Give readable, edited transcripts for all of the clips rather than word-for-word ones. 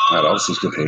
Arautos do Rei.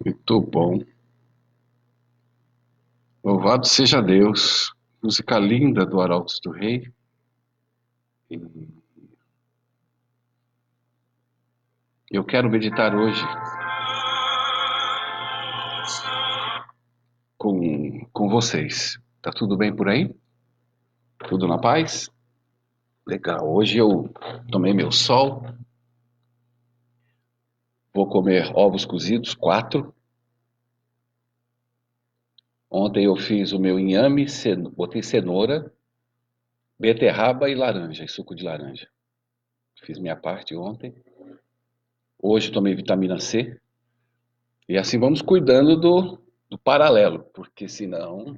Muito bom. Louvado seja Deus. Música linda do Arautos do Rei. E eu quero meditar hoje com vocês. Tá tudo bem por aí? Tudo na paz? Legal. Hoje eu tomei meu sol. Vou comer ovos cozidos, 4. Ontem eu fiz o meu inhame, botei cenoura, beterraba e laranja, e suco de laranja. Fiz minha parte ontem. Hoje tomei vitamina C. E assim vamos cuidando do paralelo, porque senão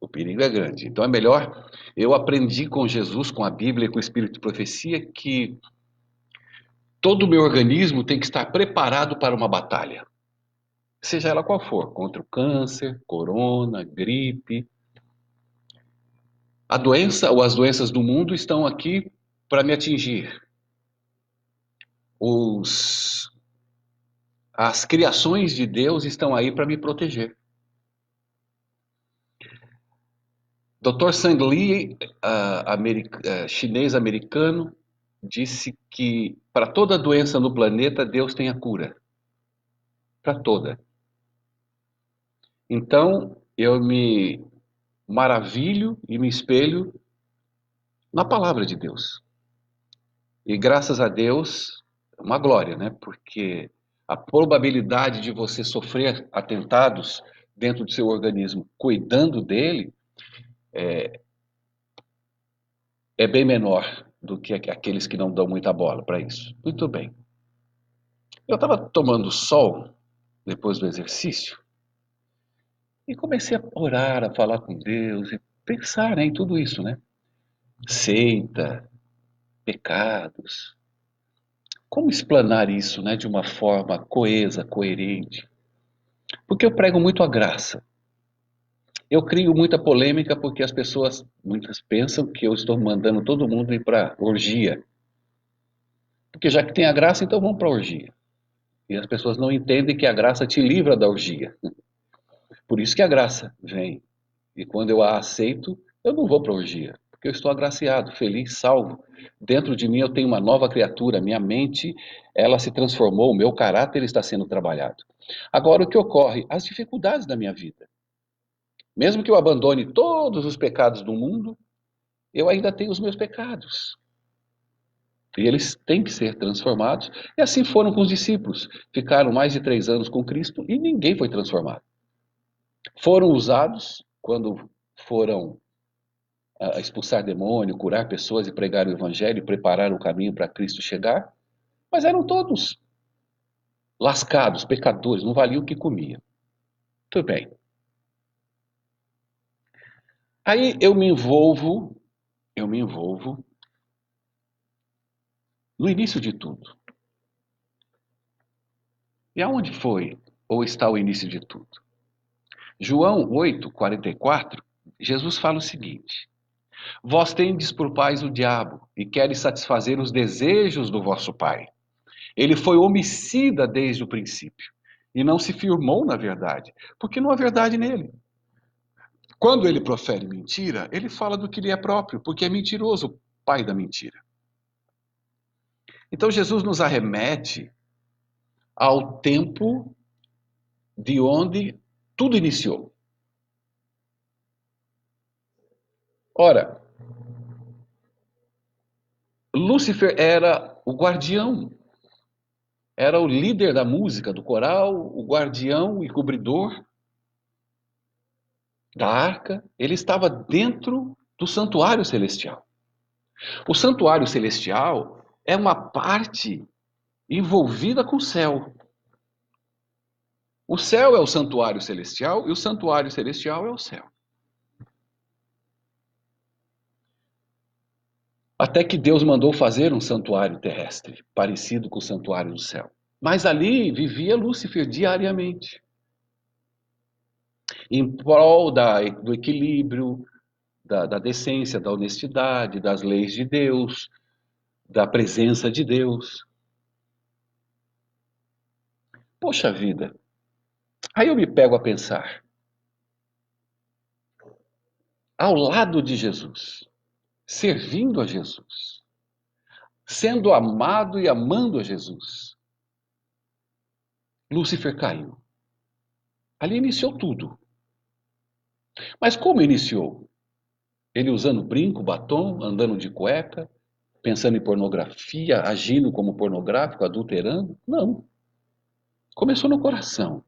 o perigo é grande. Então é melhor. Eu aprendi com Jesus, com a Bíblia e com o Espírito de Profecia que todo o meu organismo tem que estar preparado para uma batalha. Seja ela qual for, contra o câncer, corona, gripe. A doença ou as doenças do mundo estão aqui para me atingir. As criações de Deus estão aí para me proteger. Dr. Sang Lee, chinês-americano, disse que para toda doença no planeta, Deus tem a cura. Para toda. Então, eu me maravilho e me espelho na palavra de Deus. E graças a Deus, é uma glória, né? Porque a probabilidade de você sofrer atentados dentro do seu organismo, cuidando dele, é bem menor do que aqueles que não dão muita bola para isso. Muito bem. Eu estava tomando sol depois do exercício e comecei a orar, a falar com Deus e pensar, né, em tudo isso, né? Seita, pecados. Como explanar isso, né, de uma forma coesa, coerente? Porque eu prego muito a graça. Eu crio muita polêmica porque as pessoas, muitas pensam que eu estou mandando todo mundo ir para orgia. Porque já que tem a graça, então vamos para orgia. E as pessoas não entendem que a graça te livra da orgia. Por isso que a graça vem. E quando eu a aceito, eu não vou para orgia. Porque eu estou agraciado, feliz, salvo. Dentro de mim eu tenho uma nova criatura. Minha mente, ela se transformou. O meu caráter está sendo trabalhado. Agora, o que ocorre? As dificuldades da minha vida. Mesmo que eu abandone todos os pecados do mundo, eu ainda tenho os meus pecados. E eles têm que ser transformados. E assim foram com os discípulos. Ficaram mais de 3 anos com Cristo e ninguém foi transformado. Foram usados quando foram a expulsar demônio, curar pessoas e pregar o evangelho e preparar o caminho para Cristo chegar, mas eram todos lascados, pecadores, não valia o que comia. Tudo bem. Aí eu me envolvo no início de tudo. E aonde foi ou está o início de tudo? João 8:44, Jesus fala o seguinte: Vós tendes por pais o diabo, e queres satisfazer os desejos do vosso pai. Ele foi homicida desde o princípio, e não se firmou na verdade, porque não há verdade nele. Quando ele profere mentira, ele fala do que lhe é próprio, porque é mentiroso, o pai da mentira. Então Jesus nos arremete ao tempo de onde tudo iniciou. Ora, Lúcifer era o guardião, era o líder da música, do coral, o guardião e cobridor da arca. Ele estava dentro do santuário celestial. O santuário celestial é uma parte envolvida com o céu. O céu é o santuário celestial e o santuário celestial é o céu. Até que Deus mandou fazer um santuário terrestre, parecido com o santuário do céu. Mas ali vivia Lúcifer diariamente, em prol do equilíbrio, da decência, da honestidade, das leis de Deus, da presença de Deus. Poxa vida, aí eu me pego a pensar, ao lado de Jesus, servindo a Jesus, sendo amado e amando a Jesus, Lúcifer caiu. Ali iniciou tudo. Mas como iniciou? Ele usando brinco, batom, andando de cueca, pensando em pornografia, agindo como pornográfico, adulterando? Não. Começou no coração.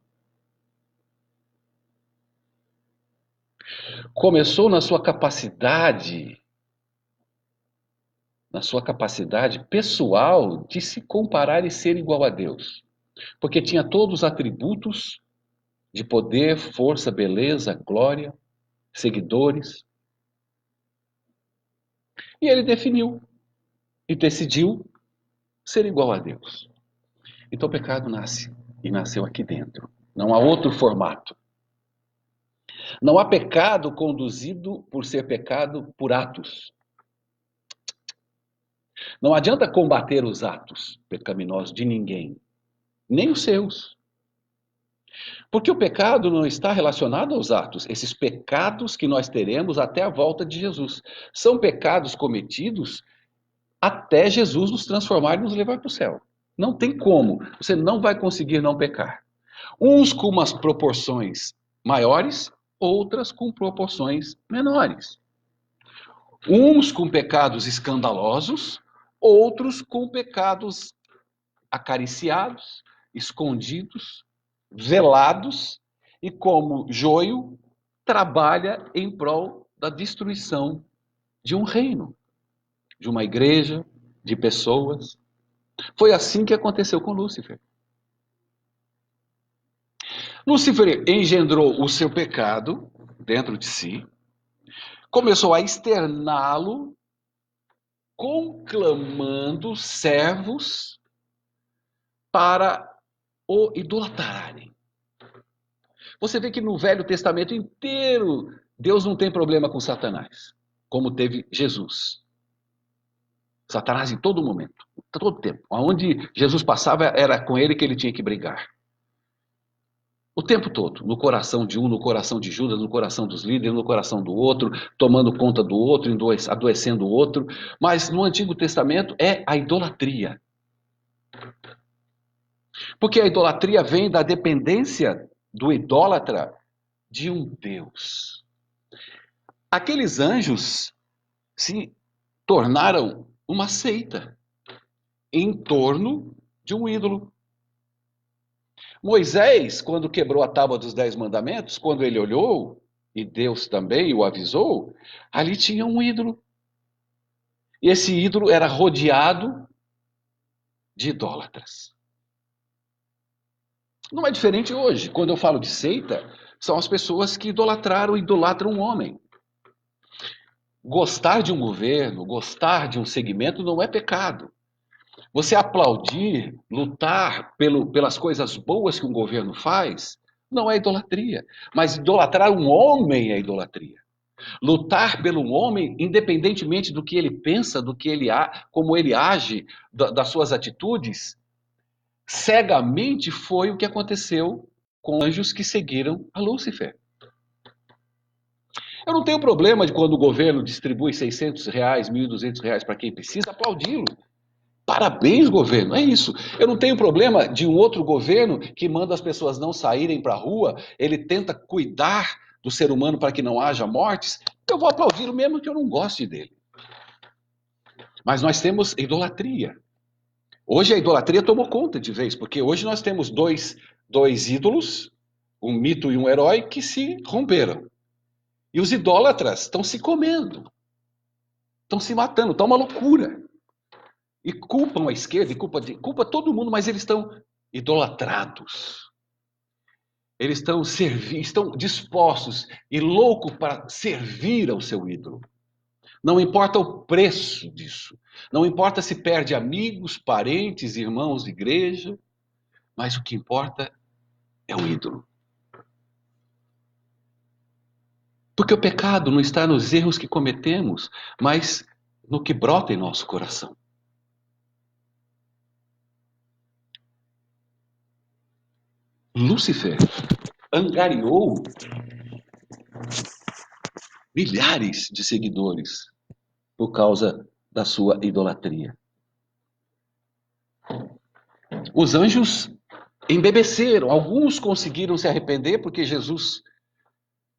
Começou na sua capacidade pessoal de se comparar e ser igual a Deus. Porque tinha todos os atributos de poder, força, beleza, glória, seguidores. E ele definiu e decidiu ser igual a Deus. Então o pecado nasce e nasceu aqui dentro. Não há outro formato. Não há pecado conduzido por ser pecado por atos. Não adianta combater os atos pecaminosos de ninguém, nem os seus. Porque o pecado não está relacionado aos atos. Esses pecados que nós teremos até a volta de Jesus são pecados cometidos até Jesus nos transformar e nos levar para o céu. Não tem como. Você não vai conseguir não pecar. Uns com umas proporções maiores, outras com proporções menores. Uns com pecados escandalosos, outros com pecados acariciados, escondidos, velados, e como joio, trabalha em prol da destruição de um reino, de uma igreja, de pessoas. Foi assim que aconteceu com Lúcifer. Lúcifer engendrou o seu pecado dentro de si, começou a externá-lo, conclamando servos para o idolatrarem. Você vê que no Velho Testamento inteiro, Deus não tem problema com Satanás, como teve Jesus. Satanás em todo momento, todo tempo. Onde Jesus passava, era com ele que ele tinha que brigar. O tempo todo, no coração de um, no coração de Judas, no coração dos líderes, no coração do outro, tomando conta do outro, adoecendo o outro. Mas no Antigo Testamento é a idolatria. Porque a idolatria vem da dependência do idólatra de um Deus. Aqueles anjos se tornaram uma seita em torno de um ídolo. Moisés, quando quebrou a tábua dos 10 mandamentos, quando ele olhou, e Deus também o avisou, ali tinha um ídolo. E esse ídolo era rodeado de idólatras. Não é diferente hoje. Quando eu falo de seita, são as pessoas que idolatram um homem. Gostar de um governo, gostar de um segmento não é pecado. Você aplaudir, lutar pelas coisas boas que um governo faz, não é idolatria. Mas idolatrar um homem é idolatria. Lutar pelo homem, independentemente do que ele pensa, como ele age, das suas atitudes, cegamente foi o que aconteceu com anjos que seguiram a Lúcifer. Eu não tenho problema de quando o governo distribui R$ 600, R$ 1.200 para quem precisa, aplaudi-lo. Parabéns, governo, é isso. Eu não tenho problema de um outro governo que manda as pessoas não saírem para a rua, ele tenta cuidar do ser humano para que não haja mortes. Eu vou aplaudi-lo mesmo que eu não goste dele. Mas nós temos idolatria. Hoje a idolatria tomou conta de vez, porque hoje nós temos dois ídolos, um mito e um herói, que se romperam. E os idólatras estão se comendo, estão se matando, está uma loucura. E culpam a esquerda, e culpa todo mundo, mas eles estão idolatrados. Eles estão dispostos e loucos para servir ao seu ídolo. Não importa o preço disso. Não importa se perde amigos, parentes, irmãos de igreja, mas o que importa é o ídolo. Porque o pecado não está nos erros que cometemos, mas no que brota em nosso coração. Lúcifer angariou milhares de seguidores por causa da sua idolatria. Os anjos embebeceram, alguns conseguiram se arrepender porque Jesus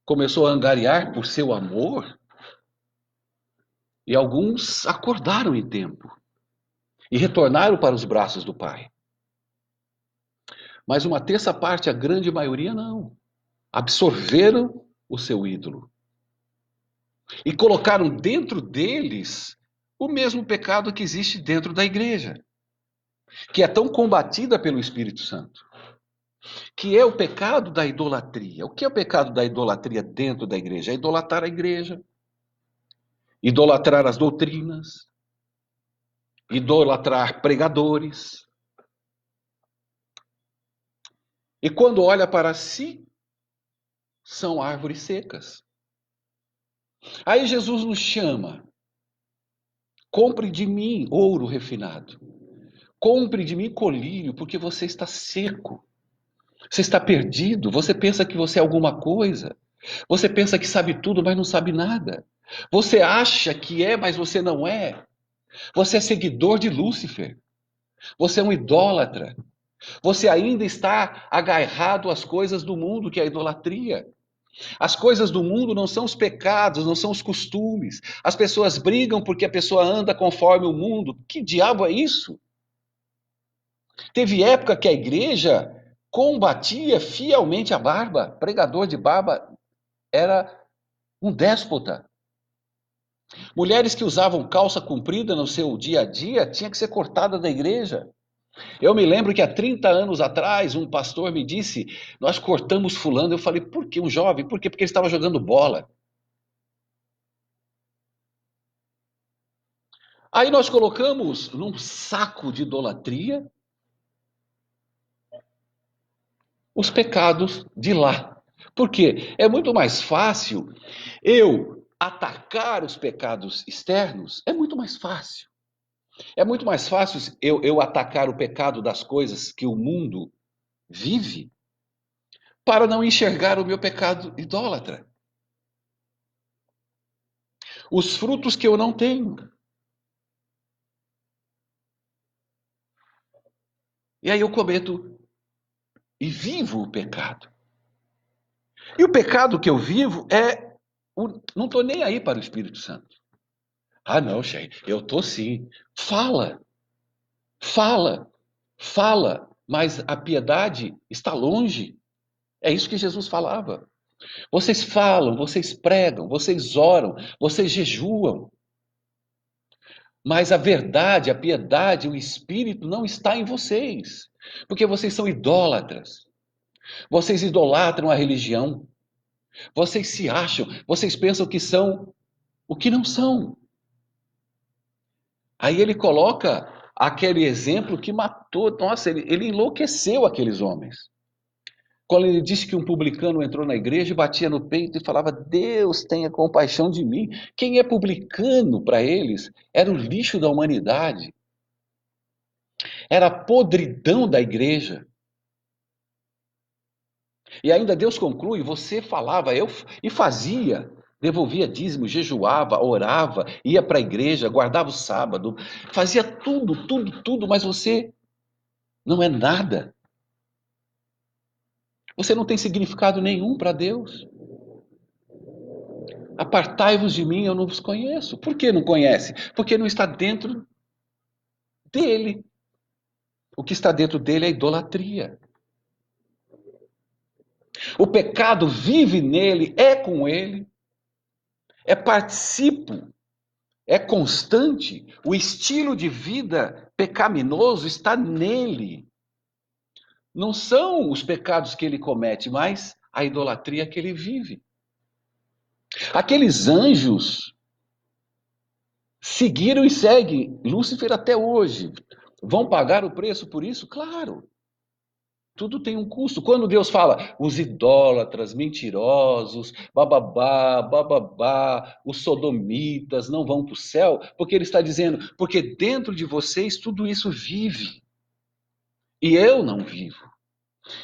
começou a angariar por seu amor, e alguns acordaram em tempo e retornaram para os braços do Pai. Mas uma terça parte, a grande maioria, não. Absorveram o seu ídolo e colocaram dentro deles o mesmo pecado que existe dentro da igreja, que é tão combatida pelo Espírito Santo, que é o pecado da idolatria. O que é o pecado da idolatria dentro da igreja? É idolatrar a igreja, idolatrar as doutrinas, idolatrar pregadores. E quando olha para si, são árvores secas. Aí Jesus nos chama: compre de mim ouro refinado, compre de mim colírio, porque você está seco. Você está perdido, você pensa que você é alguma coisa. Você pensa que sabe tudo, mas não sabe nada. Você acha que é, mas você não é. Você é seguidor de Lúcifer. Você é um idólatra. Você ainda está agarrado às coisas do mundo, que é a idolatria. As coisas do mundo não são os pecados, não são os costumes. As pessoas brigam porque a pessoa anda conforme o mundo. Que diabo é isso? Teve época que a igreja combatia fielmente a barba. Pregador de barba era um déspota. Mulheres que usavam calça comprida no seu dia a dia tinha que ser cortada da igreja. Eu me lembro que há 30 anos atrás um pastor me disse: nós cortamos fulano. Eu falei: por que? Um jovem? Por quê? Porque ele estava jogando bola. Aí nós colocamos num saco de idolatria os pecados de lá. Por quê? É muito mais fácil eu atacar os pecados externos, é muito mais fácil. É muito mais fácil eu atacar o pecado das coisas que o mundo vive para não enxergar o meu pecado idólatra. Os frutos que eu não tenho. E aí eu cometo e vivo o pecado. E o pecado que eu vivo não estou nem aí para o Espírito Santo. Ah, não, Chay, eu estou sim. Fala, fala, fala, mas a piedade está longe. É isso que Jesus falava. Vocês falam, vocês pregam, vocês oram, vocês jejuam. Mas a verdade, a piedade, o espírito não está em vocês. Porque vocês são idólatras. Vocês idolatram a religião. Vocês se acham, vocês pensam que são o que não são. Aí ele coloca aquele exemplo que matou. Nossa, ele enlouqueceu aqueles homens. Quando ele disse que um publicano entrou na igreja e batia no peito e falava: Deus tenha compaixão de mim. Quem é publicano para eles era o lixo da humanidade, era a podridão da igreja. E ainda Deus conclui: você falava, eu e fazia, devolvia dízimo, jejuava, orava, ia para a igreja, guardava o sábado, fazia tudo, tudo, tudo, mas você não é nada. Você não tem significado nenhum para Deus. Apartai-vos de mim, eu não vos conheço. Por que não conhece? Porque não está dentro dele. O que está dentro dele é idolatria. O pecado vive nele, é com ele, é participo, é constante. O estilo de vida pecaminoso está nele. Não são os pecados que ele comete, mas a idolatria que ele vive. Aqueles anjos seguiram e seguem Lúcifer até hoje. Vão pagar o preço por isso? Claro. Tudo tem um custo. Quando Deus fala, os idólatras, mentirosos, bababá, bababá, os sodomitas não vão para o céu, porque Ele está dizendo, porque dentro de vocês tudo isso vive. E eu não vivo.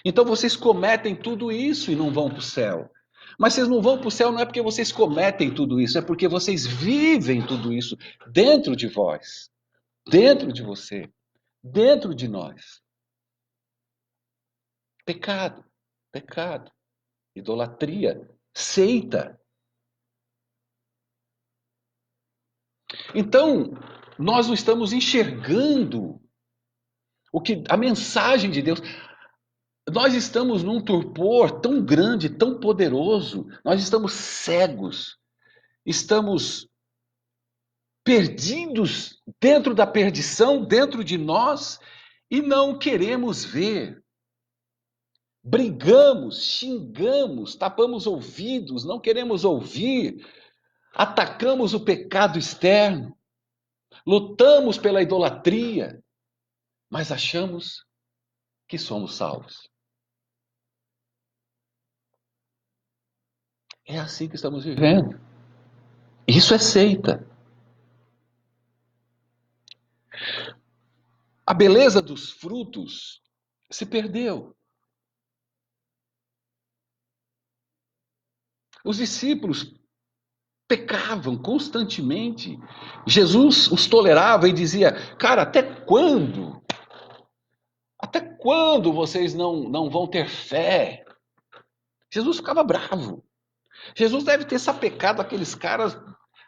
Então vocês cometem tudo isso e não vão para o céu. Mas vocês não vão para o céu não é porque vocês cometem tudo isso, é porque vocês vivem tudo isso dentro de vós, dentro de você, dentro de nós. Pecado, pecado, idolatria, seita. Então, nós não estamos enxergando o que a mensagem de Deus. Nós estamos num torpor tão grande, tão poderoso. Nós estamos cegos. Estamos perdidos dentro da perdição, dentro de nós, e não queremos ver. Brigamos, xingamos, tapamos ouvidos, não queremos ouvir, atacamos o pecado externo, lutamos pela idolatria, mas achamos que somos salvos. É assim que estamos vivendo. Isso é seita. A beleza dos frutos se perdeu. Os discípulos pecavam constantemente. Jesus os tolerava e dizia: cara, até quando? Até quando vocês não vão ter fé? Jesus ficava bravo. Jesus deve ter sapecado aqueles caras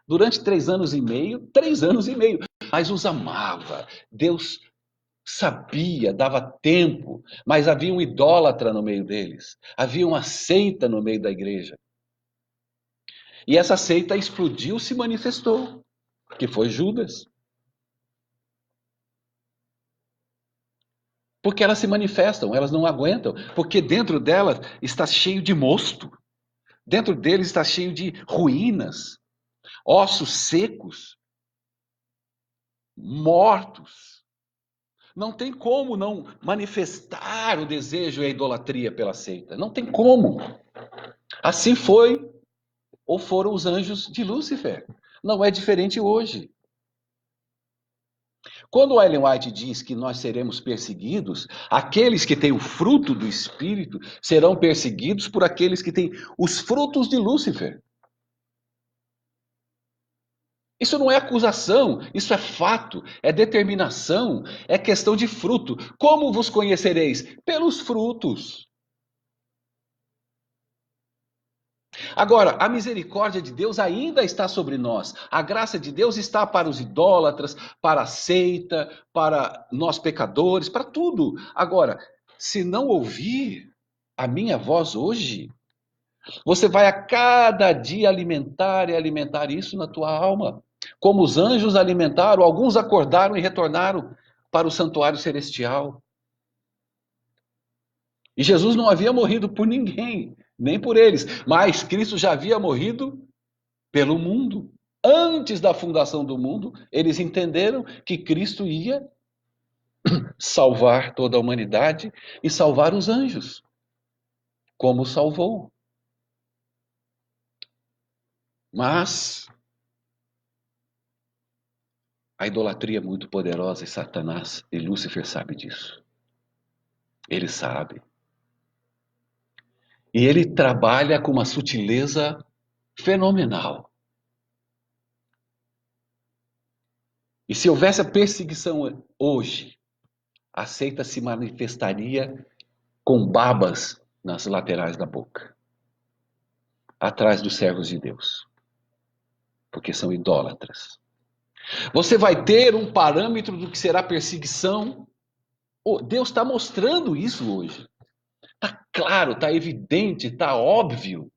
durante 3 anos e meio, 3 anos e meio, mas os amava. Deus sabia, dava tempo, mas havia um idólatra no meio deles, havia uma seita no meio da igreja. E essa seita explodiu, se manifestou, que foi Judas. Porque elas se manifestam, elas não aguentam, porque dentro delas está cheio de mosto, dentro deles está cheio de ruínas, ossos secos, mortos. Não tem como não manifestar o desejo e a idolatria pela seita. Não tem como. Assim foi ou foram os anjos de Lúcifer. Não é diferente hoje. Quando Ellen White diz que nós seremos perseguidos, aqueles que têm o fruto do Espírito serão perseguidos por aqueles que têm os frutos de Lúcifer. Isso não é acusação, isso é fato, é determinação, é questão de fruto. Como vos conhecereis? Pelos frutos. Agora, a misericórdia de Deus ainda está sobre nós. A graça de Deus está para os idólatras, para a seita, para nós pecadores, para tudo. Agora, se não ouvir a minha voz hoje, Você vai a cada dia alimentar e alimentar isso na tua alma. Como os anjos alimentaram, alguns acordaram e retornaram para o santuário celestial. E Jesus não havia morrido por ninguém, nem por eles, mas Cristo já havia morrido pelo mundo. Antes da fundação do mundo, eles entenderam que Cristo ia salvar toda a humanidade e salvar os anjos, como salvou. Mas a idolatria é muito poderosa e Satanás e Lúcifer sabe disso. Ele sabe. E ele trabalha com uma sutileza fenomenal. E se houvesse a perseguição hoje, a seita se manifestaria com babas nas laterais da boca, atrás dos servos de Deus, porque são idólatras. Você vai ter um parâmetro do que será perseguição. Deus está mostrando isso hoje. Está claro, está evidente, está óbvio.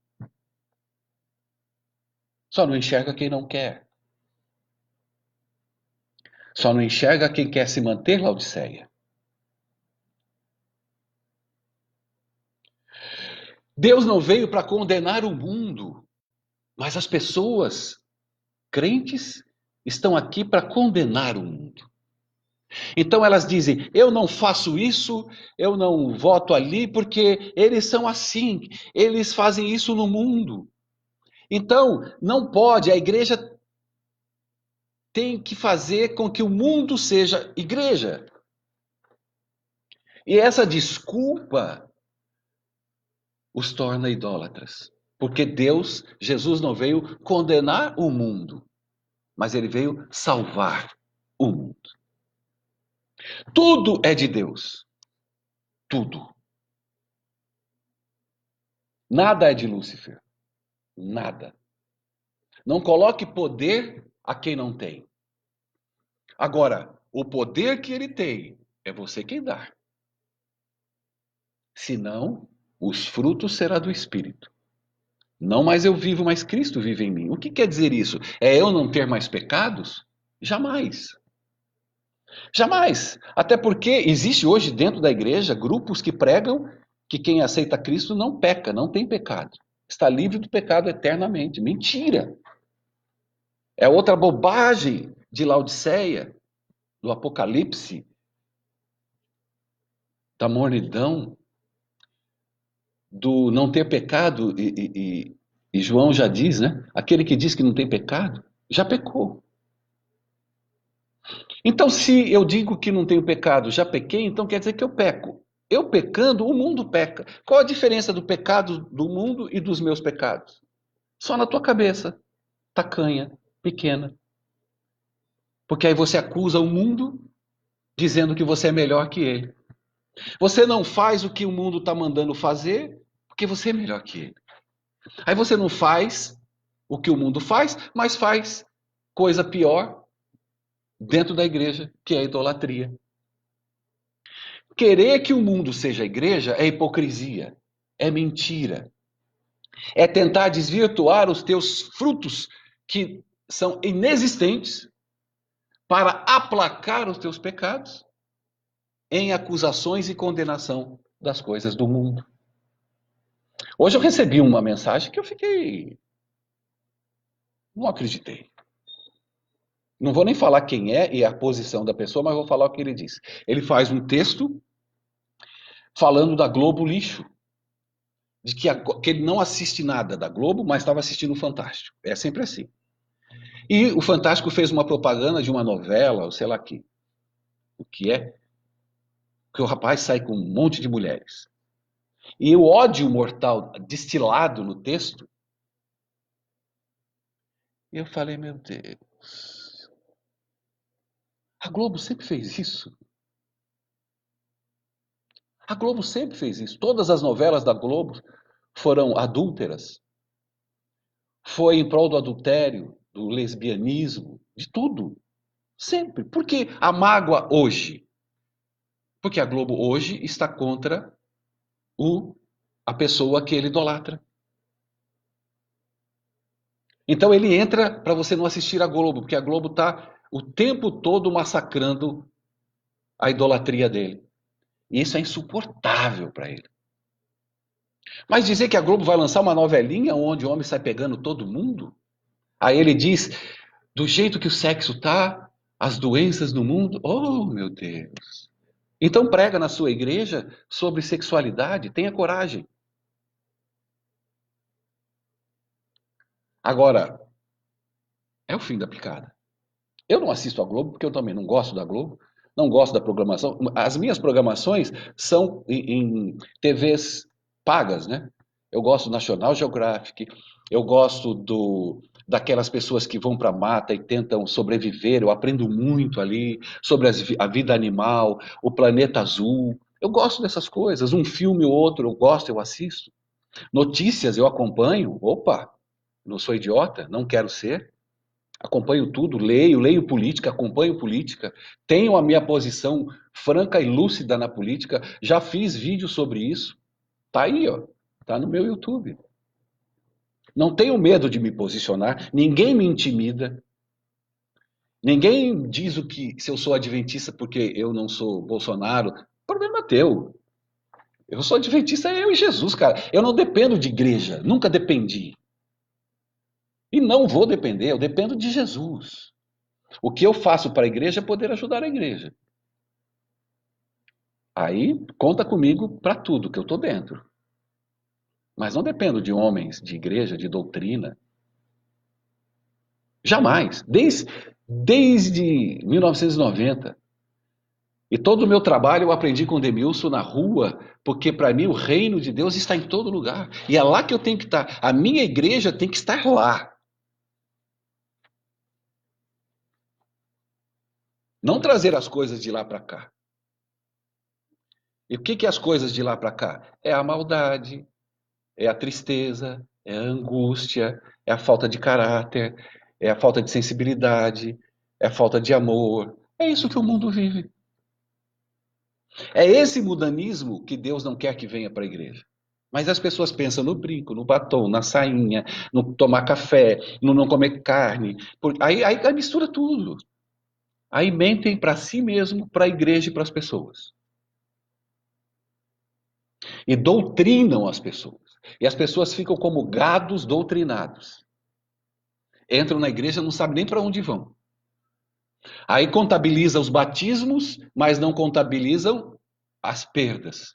Só não enxerga quem não quer. Só não enxerga quem quer se manter Laodiceia. Deus não veio para condenar o mundo, mas as pessoas crentes estão aqui para condenar o mundo. Então elas dizem: eu não faço isso, eu não voto ali, porque eles são assim, eles fazem isso no mundo. Então, não pode, a igreja tem que fazer com que o mundo seja igreja. E essa desculpa os torna idólatras. Porque Deus, Jesus não veio condenar o mundo, mas ele veio salvar o mundo. Tudo é de Deus. Tudo. Nada é de Lúcifer. Nada. Não coloque poder a quem não tem. Agora, o poder que ele tem é você quem dá. Senão, os frutos será do Espírito. Não mais eu vivo, mas Cristo vive em mim. O que quer dizer isso? É eu não ter mais pecados? Jamais. Jamais. Até porque existe hoje dentro da igreja grupos que pregam que quem aceita Cristo não peca, não tem pecado. Está livre do pecado eternamente. Mentira. É outra bobagem de Laodiceia, do Apocalipse, da mornidão, do não ter pecado. E João já diz, né? Aquele que diz que não tem pecado, já pecou. Então, se eu digo que não tenho pecado, já pequei, então quer dizer que eu peco. Eu pecando, o mundo peca. Qual a diferença do pecado do mundo e dos meus pecados? Só na tua cabeça, tacanha, pequena. Porque aí você acusa o mundo dizendo que você é melhor que ele. Você não faz o que o mundo está mandando fazer porque você é melhor que ele. Aí você não faz o que o mundo faz, mas faz coisa pior dentro da igreja, que é a idolatria. Querer que o mundo seja igreja é hipocrisia, é mentira. É tentar desvirtuar os teus frutos que são inexistentes para aplacar os teus pecados em acusações e condenação das coisas do mundo. Hoje eu recebi uma mensagem que eu fiquei. Não acreditei. Não vou nem falar quem é e a posição da pessoa, mas vou falar o que ele diz. Ele faz um texto falando da Globo lixo. De que ele não assiste nada da Globo, mas estava assistindo o Fantástico. É sempre assim. E o Fantástico fez uma propaganda de uma novela, ou sei lá o que é, que o rapaz sai com um monte de mulheres. E o ódio mortal destilado no texto, eu falei, meu Deus, a Globo sempre fez isso. A Globo sempre fez isso. Todas as novelas da Globo foram adúlteras. Foi em prol do adultério, do lesbianismo, de tudo. Sempre. Por que a mágoa hoje? Porque a Globo hoje está contra a pessoa que ele idolatra. Então ele entra para você não assistir a Globo, porque a Globo está o tempo todo massacrando a idolatria dele. E isso é insuportável para ele. Mas dizer que a Globo vai lançar uma novelinha onde o homem sai pegando todo mundo? Aí ele diz, do jeito que o sexo tá, as doenças no mundo, oh meu Deus. Então prega na sua igreja sobre sexualidade, tenha coragem. Agora, é o fim da picada. Eu não assisto a Globo porque eu também não gosto da Globo, não gosto da programação. As minhas programações são em TVs pagas, né? Eu gosto do National Geographic, eu gosto daquelas pessoas que vão para a mata e tentam sobreviver. Eu aprendo muito ali sobre a vida animal, o planeta azul. Eu gosto dessas coisas. Um filme ou outro eu gosto, eu assisto. Notícias eu acompanho. Opa, não sou idiota, não quero ser. Acompanho tudo, leio política, acompanho política, tenho a minha posição franca e lúcida na política, já fiz vídeo sobre isso. Tá aí, ó, tá no meu YouTube. Não tenho medo de me posicionar, ninguém me intimida, ninguém diz o que se eu sou adventista porque eu não sou Bolsonaro. Problema teu. Eu sou adventista, eu e Jesus, cara. Eu não dependo de igreja, nunca dependi. E não vou depender, eu dependo de Jesus. O que eu faço para a igreja é poder ajudar a igreja. Aí conta comigo para tudo, que eu estou dentro. Mas não dependo de homens, de igreja, de doutrina. Jamais. Desde 1990. E todo o meu trabalho eu aprendi com o Demilson na rua, porque para mim o reino de Deus está em todo lugar. E é lá que eu tenho que estar. A minha igreja tem que estar lá. Não trazer as coisas de lá para cá. E o que é as coisas de lá para cá? É a maldade, é a tristeza, é a angústia, é a falta de caráter, é a falta de sensibilidade, é a falta de amor. É isso que o mundo vive. É esse mudanismo que Deus não quer que venha para a igreja. Mas as pessoas pensam no brinco, no batom, na sainha, no tomar café, no não comer carne. Aí mistura tudo. Aí mentem para si mesmo, para a igreja e para as pessoas. E doutrinam as pessoas. E as pessoas ficam como gados doutrinados. Entram na igreja, não sabem nem para onde vão. Aí contabiliza os batismos, mas não contabilizam as perdas.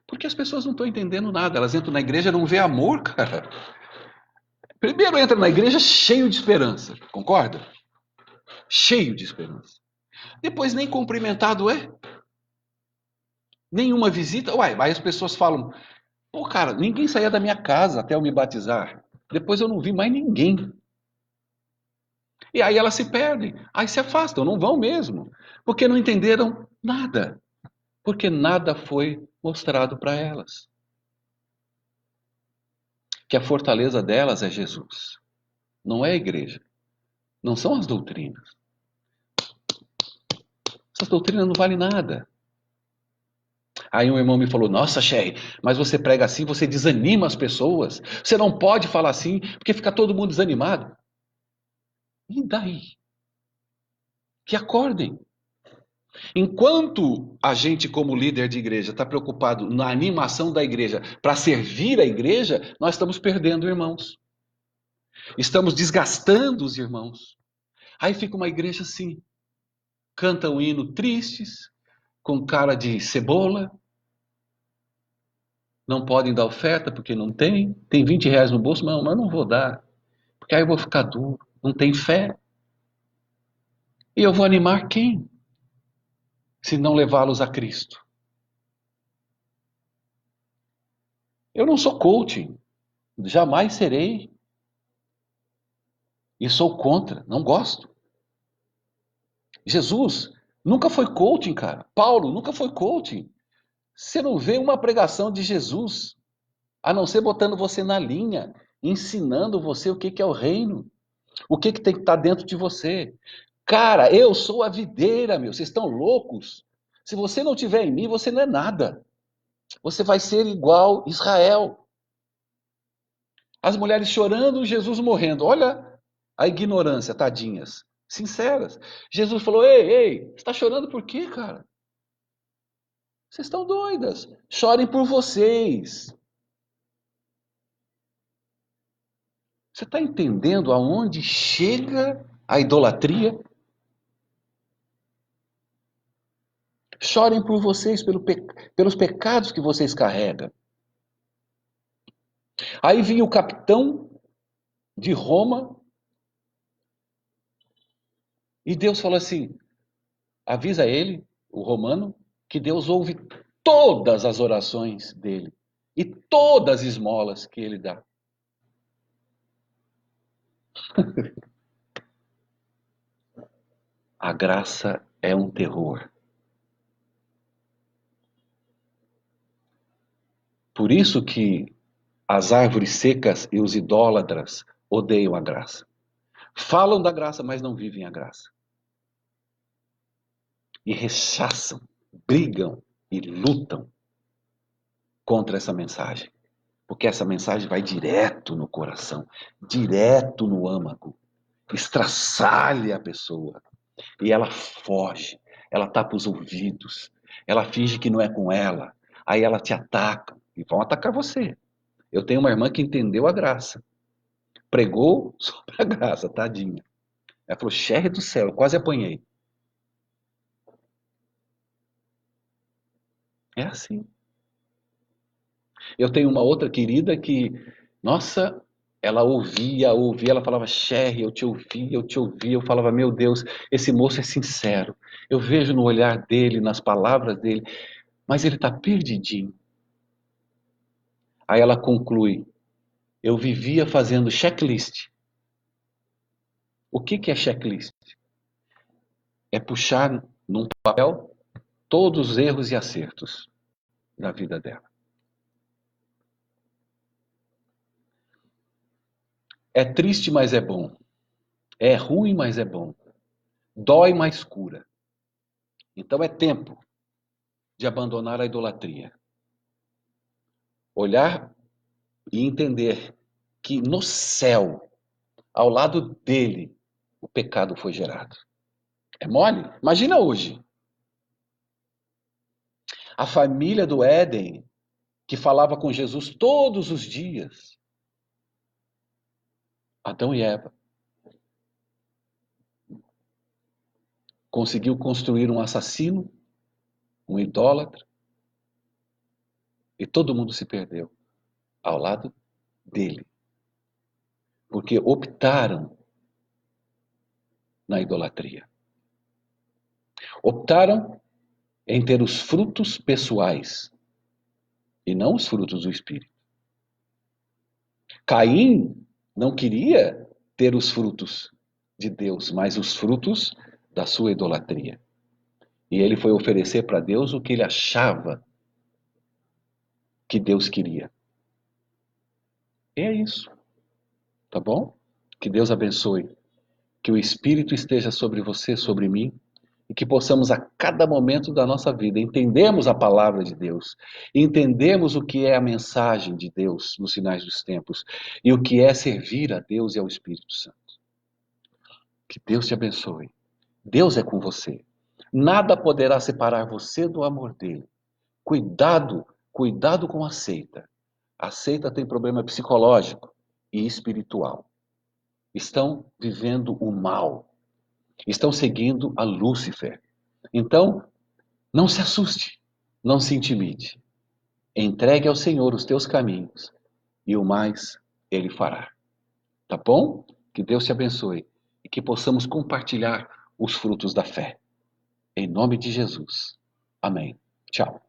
Porque as pessoas não estão entendendo nada. Elas entram na igreja e não vê amor, cara. Primeiro entra na igreja cheio de esperança, concorda? Cheio de esperança. Depois nem cumprimentado é. Nenhuma visita. Uai, aí as pessoas falam, pô, cara, ninguém saía da minha casa até eu me batizar. Depois eu não vi mais ninguém. E aí elas se perdem. Aí se afastam, não vão mesmo. Porque não entenderam nada. Porque nada foi mostrado para elas. Que a fortaleza delas é Jesus, não é a igreja, não são as doutrinas. Essas doutrinas não valem nada. Aí um irmão me falou: Nossa, Sherry, mas você prega assim, você desanima as pessoas. Você não pode falar assim, porque fica todo mundo desanimado. E daí? Que acordem. Enquanto a gente, como líder de igreja, está preocupado na animação da igreja para servir a igreja, nós estamos perdendo irmãos. Estamos desgastando os irmãos. Aí fica uma igreja assim, canta um hino tristes, com cara de cebola, não podem dar oferta porque não tem R$ 20 no bolso, mas não vou dar, porque aí eu vou ficar duro, não tem fé. E eu vou animar quem? Se não levá-los a Cristo. Eu não sou coaching, jamais serei, e sou contra, não gosto. Jesus nunca foi coaching, cara. Paulo nunca foi coaching. Você não vê uma pregação de Jesus, a não ser botando você na linha, ensinando você o que é o reino, o que tem que estar dentro de você. Cara, eu sou a videira, meu. Vocês estão loucos? Se você não tiver em mim, você não é nada. Você vai ser igual Israel. As mulheres chorando, Jesus morrendo. Olha a ignorância, tadinhas. Sinceras. Jesus falou: ei, ei, você está chorando por quê, cara? Vocês estão doidas. Chorem por vocês. Você está entendendo aonde chega a idolatria? Chorem por vocês, pelos pecados que vocês carregam. Aí vinha o capitão de Roma e Deus falou assim: avisa ele, o romano, que Deus ouve todas as orações dele e todas as esmolas que ele dá. A graça é um terror. Por isso que as árvores secas e os idólatras odeiam a graça. Falam da graça, mas não vivem a graça. E rechaçam, brigam e lutam contra essa mensagem. Porque essa mensagem vai direto no coração, direto no âmago, estraçalha a pessoa. E ela foge, ela tapa os ouvidos, ela finge que não é com ela. Aí ela te ataca e vão atacar você. Eu tenho uma irmã que entendeu a graça, pregou sobre a graça, tadinha. Ela falou: Xerre do céu, eu quase apanhei. É assim. Eu tenho uma outra querida que, nossa, ela ouvia, ouvia, ela falava: Xerre, eu te ouvi, eu te ouvi. Eu falava: meu Deus, esse moço é sincero. Eu vejo no olhar dele, nas palavras dele, mas ele está perdidinho. Aí ela conclui: eu vivia fazendo checklist. O que que é checklist? É puxar num papel todos os erros e acertos da vida dela. É triste, mas é bom. É ruim, mas é bom. Dói, mas cura. Então é tempo de abandonar a idolatria. Olhar e entender que no céu, ao lado dele, o pecado foi gerado. É mole? Imagina hoje. A família do Éden, que falava com Jesus todos os dias. Adão e Eva. Conseguiu construir um assassino, um idólatra, e todo mundo se perdeu ao lado dele. Porque optaram na idolatria. Optaram em ter os frutos pessoais e não os frutos do Espírito. Caim não queria ter os frutos de Deus, mas os frutos da sua idolatria. E ele foi oferecer para Deus o que ele achava que Deus queria. E é isso, tá bom? Que Deus abençoe. Que o Espírito esteja sobre você, sobre mim, e que possamos a cada momento da nossa vida entendermos a palavra de Deus, entendermos o que é a mensagem de Deus nos finais dos tempos e o que é servir a Deus e ao Espírito Santo. Que Deus te abençoe. Deus é com você. Nada poderá separar você do amor dele. Cuidado, cuidado com a seita. A seita tem problema psicológico e espiritual. Estão vivendo o mal. Estão seguindo a Lúcifer. Então, não se assuste, não se intimide. Entregue ao Senhor os teus caminhos e o mais Ele fará. Tá bom? Que Deus te abençoe e que possamos compartilhar os frutos da fé. Em nome de Jesus. Amém. Tchau.